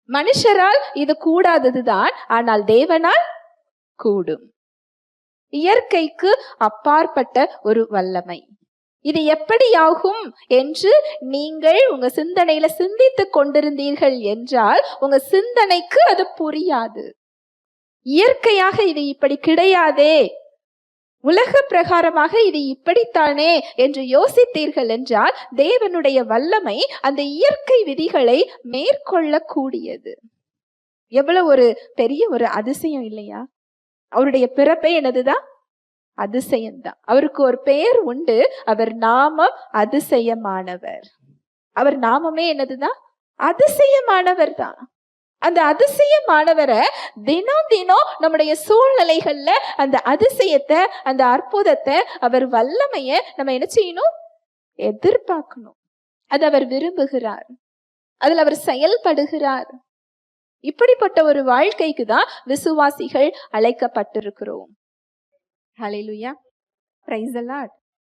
மனுஷரால் இது கூடாததுதான், ஆனால் தேவனால் கூடும். இயற்கைக்கு அப்பாற்பட்ட ஒரு வல்லமை. இது எப்படியாகும் என்று நீங்கள் உங்க சிந்தனையில சிந்தித்துக் கொண்டிருந்தீர்கள் என்றால் உங்க சிந்தனைக்கு அது புரியாது. இயற்கையாக இது இப்படி கிடையாதே, உலக பிரகாரமாக இது இப்படித்தானே என்று யோசித்தீர்கள் என்றால் தேவனுடைய வல்லமை அந்த இயற்கை விதிகளை மேற்கொள்ளக்கூடியது. எவ்வளவு ஒரு பெரிய ஒரு அதிசயம் இல்லையா? அவருடைய பிறப்பே என்னதுதான்? அதிசயம்தான். அவருக்கு ஒரு பெயர் உண்டு, அவர் நாமம் அதிசயமானவர். அவர் நாமமே என்னதுதான்? அதிசயமானவர் தான். அந்த அதிசயமானவரை தினம் தினம் நம்முடைய சூழ்நிலைகள்ல அந்த அதிசயத்தை, அந்த அற்புதத்தை, அவர் வல்லமைய நம்ம என்ன செய்யணும்? எதிர்பார்க்கணும். அது அவர் விரும்புகிறார், அதுல அவர் செயல்படுகிறார். இப்படிப்பட்ட ஒரு வாழ்க்கைக்கு தான் விசுவாசிகள் அழைக்கப்பட்டிருக்கிறோம். ஹல்லேலூயா, பிரைஸ் தி லார்ட்.